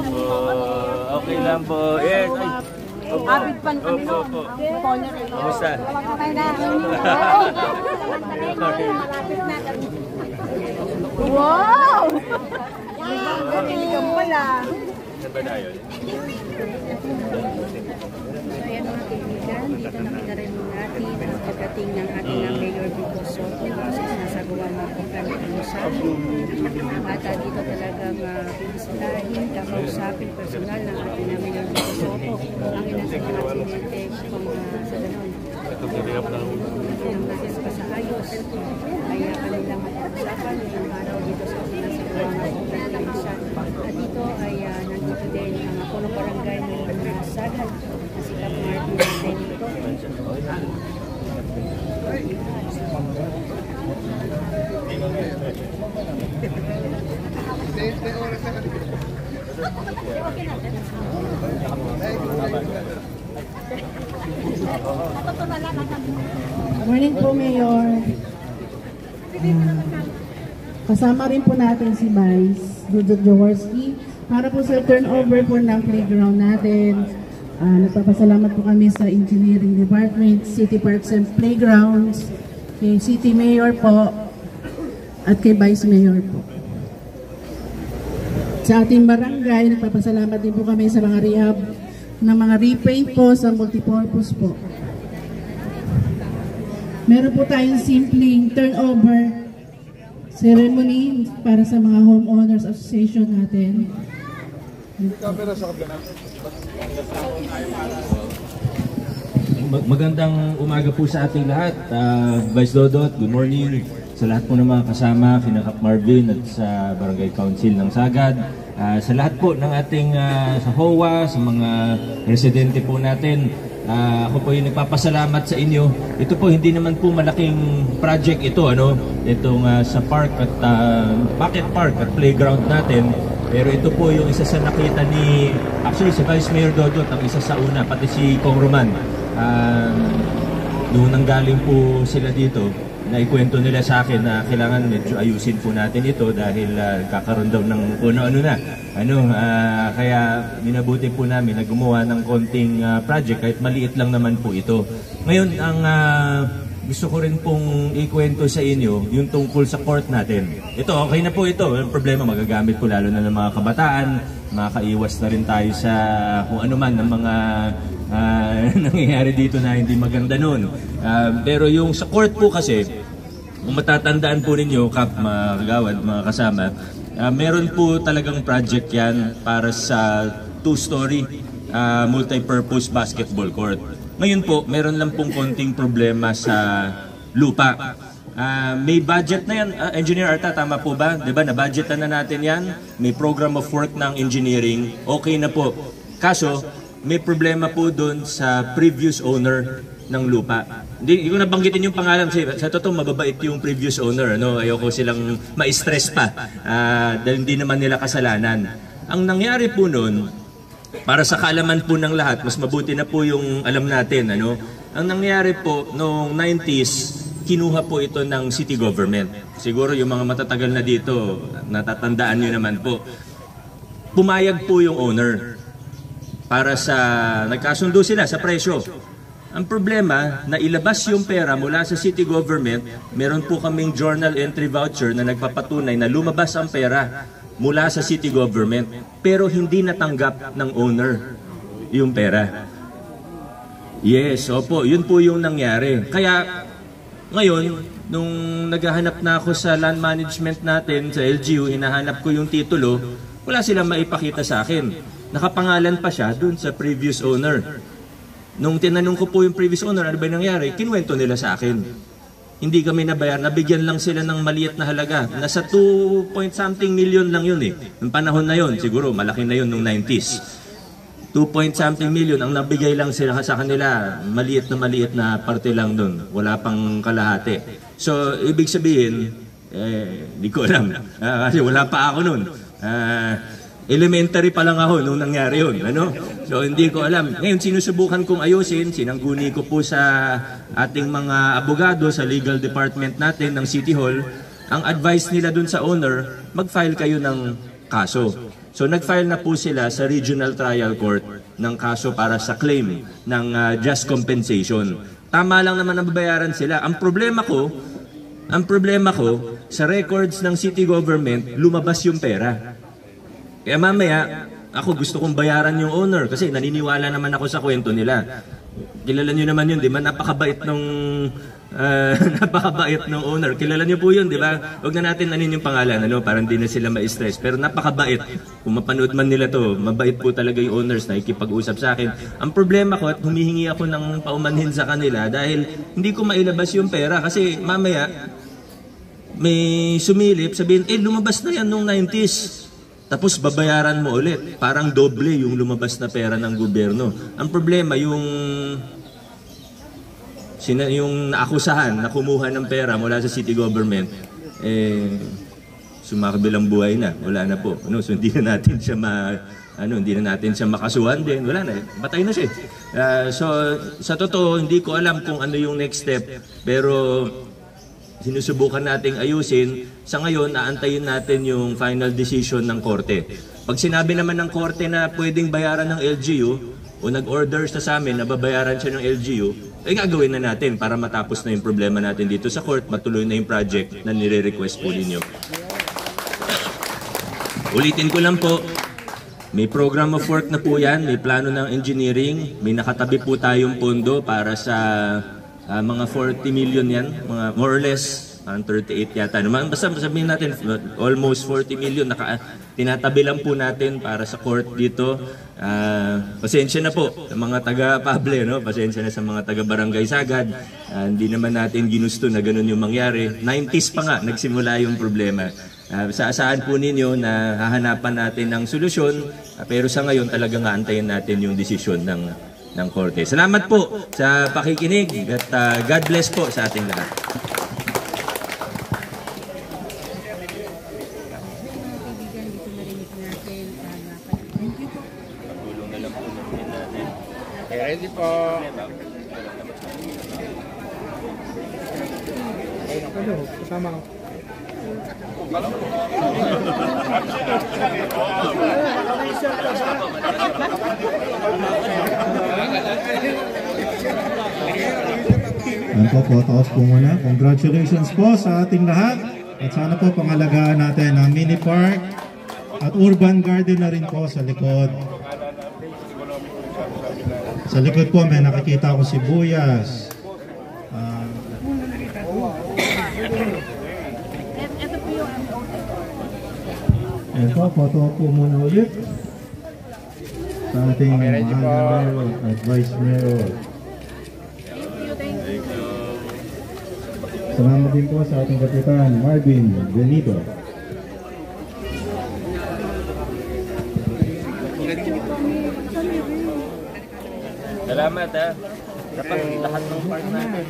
Okay lang po. Yes. Abid pan kami no. Kamusta? Okay na. Wow! Galing pala. Saan ba yun? So ayan mga kaibigan, dito nakita rin natin ang pagdating ng ating Mayor Vico Soto sa sinasagawa ng pagkakausap. At dito talagang pinisitahin, kakausapin personal ng ating Mayor Vico Soto ang ilang sa mga sinente kung sa ganon. Ang nasis pa sa ayos. Kaya kanilang mapag-usapan ngayong araw dito sa sinasagawa ng pagkakausap. At dito ay nandito din ang punong barangay ng Sagan na si Cap Martin natin ito. Morning po, Mayor. Kasama rin po natin si Vice Dudut Jaworski para po sa turnover po ng playground natin. Nagpapasalamat po kami sa Engineering Department, City Parks and Playgrounds, kay City Mayor po, at kay Vice Mayor po. Sa ating barangay, nagpapasalamat din po kami sa mga rehab ng mga repaint po sa multipurpose po. Meron po tayong simpleng turnover ceremony para sa mga homeowners association natin. Magandang umaga po sa ating lahat. Vice Dodot, good morning sa lahat po ng mga kasama, kina Cap Marvin at sa Barangay Council ng Sagad. Sa lahat po ng ating sa HOA, sa mga residente po natin, ako po yung nagpapasalamat sa inyo. Ito po hindi naman po malaking project ito, itong sa park at bucket park at playground natin. Pero ito po yung isa sa nakita ni, actually si Vice Mayor Dodot ang isa sa una, pati si Kong Roman. Noong nanggaling po sila dito, naikwento nila sa akin na kailangan medyo ayusin po natin ito dahil kakaroon daw ng ano na. Kaya minabuti po namin na gumawa ng konting project kahit maliit lang naman po ito. Ngayon, ang gusto ko rin pong ikwento sa inyo yung tungkol sa court natin. Ito, okay na po ito. Walang problema, magagamit po lalo na ng mga kabataan. Makakaiwas na rin tayo sa kung ano man ng mga nangyayari dito na hindi maganda nun. Pero yung sa court po kasi, kung matatandaan po ninyo, Kap, mga kagawad, mga kasama, meron po talagang project yan para sa two-story multi-purpose basketball court. Ngayon po, meron lang pong konting problema sa lupa. May budget na yan. Engineer Arta, tama po ba? Diba, na-budgetan na natin yan. May program of work ng engineering. Okay na po. Kaso, may problema po doon sa previous owner ng lupa. Hindi ko nabanggitin yung pangalan kasi sa totoo mababait yung previous owner. Ayoko silang ma-stress pa dahil hindi naman nila kasalanan. Ang nangyari po noon, para sa kaalaman po ng lahat, mas mabuti na po yung alam natin. Ang nangyari po noong 90s, kinuha po ito ng city government. Siguro yung mga matatagal na dito, natatandaan nyo naman po. Pumayag po yung owner para sa, nagkasundo sila sa presyo. Ang problema, na ilabas yung pera mula sa city government, meron po kaming journal entry voucher na nagpapatunay na lumabas ang pera mula sa city government, pero hindi natanggap ng owner yung pera. Yes, opo, yun po yung nangyari. Kaya, ngayon, nung naghahanap na ako sa land management natin, sa LGU, hinahanap ko yung titulo, wala silang maipakita sa akin. Nakapangalan pa siya dun sa previous owner. Nung tinanong ko po yung previous owner, ano ba yung nangyari? Kinuwento nila sa akin. Hindi kami nabayar, nabigyan lang sila ng maliit na halaga. Nasa 2 point something million lang yun eh. Noong panahon na yun, siguro malaki na yun noong 90s. 2 point something million, ang nabigay lang sila sa kanila, maliit na parte lang dun. Wala pang kalahati. So, ibig sabihin, di ko alam. Kasi wala pa ako nun. Elementary pa lang ako nung nangyari yun. So hindi ko alam. Ngayon sinusubukan kong ayusin, sinangguni ko po sa ating mga abogado sa legal department natin ng City Hall. Ang advice nila dun sa owner, mag-file kayo ng kaso. So nag-file na po sila sa Regional Trial Court ng kaso para sa claim ng just compensation. Tama lang naman na babayaran sila. Ang problema ko sa records ng city government, lumabas yung pera. Kaya mamaya, ako gusto kong bayaran yung owner kasi naniniwala naman ako sa kwento nila. Kilala nyo naman yun, di ba? Napakabait ng owner. Kilala nyo po yun, di ba? Huwag na natin anin yung pangalan, para hindi na sila ma-stress. Pero napakabait. Kung mapanood man nila to, mabait po talaga yung owners na ikipag-usap sa akin. Ang problema ko at humihingi ako ng paumanhin sa kanila dahil hindi ko mailabas yung pera kasi mamaya may sumilip, sabihin, lumabas na yan nung 90s. Tapos babayaran mo ulit. Parang doble yung lumabas na pera ng gobyerno. Ang problema, yung naakusahan na kumuha ng pera mula sa city government, sumakabilang buhay na. Wala na po. So hindi na natin siya makasuhan din. Wala na. Batay na siya. So sa totoo, hindi ko alam kung ano yung next step. Pero sinusubukan nating ayusin. Sa ngayon, naantayin natin yung final decision ng korte. Pag sinabi naman ng korte na pwedeng bayaran ng LGU o nag-order sa amin na babayaran siya ng LGU, gagawin na natin para matapos na yung problema natin dito sa court, matuloy na yung project na nire-request po ninyo. Ulitin ko lang po, may program of work na po yan, may plano ng engineering, may nakatabi po tayong pondo para sa mga 40 million yan, mga more or less, 38 yata. Basta sabihin natin, almost 40 million, tinatabi lang po natin para sa court dito. Pasensya na po sa mga taga-Pable, pasensya na sa mga taga-Barangay Sagad. Hindi naman natin ginusto na ganun yung mangyari. 90s pa nga, nagsimula yung problema. Saan po ninyo na hahanapan natin ng solusyon, pero sa ngayon talagang aantayin natin yung desisyon ng korte. Salamat po sa pakikinig at God bless po sa ating lahat. Ready po. Kasama ko. Ano po, taos po muna. Congratulations po sa ating lahat. At sana po pangalagaan natin ang mini park at urban garden na rin po sa likod. Sa likod po may nakikita ko sibuyas. Ayan po, photo po muna ulit sa ating mayor at vice mayor. Salamat din po sa ating kapitan Marvin Benito. Salamat dapat lahat ng part natin.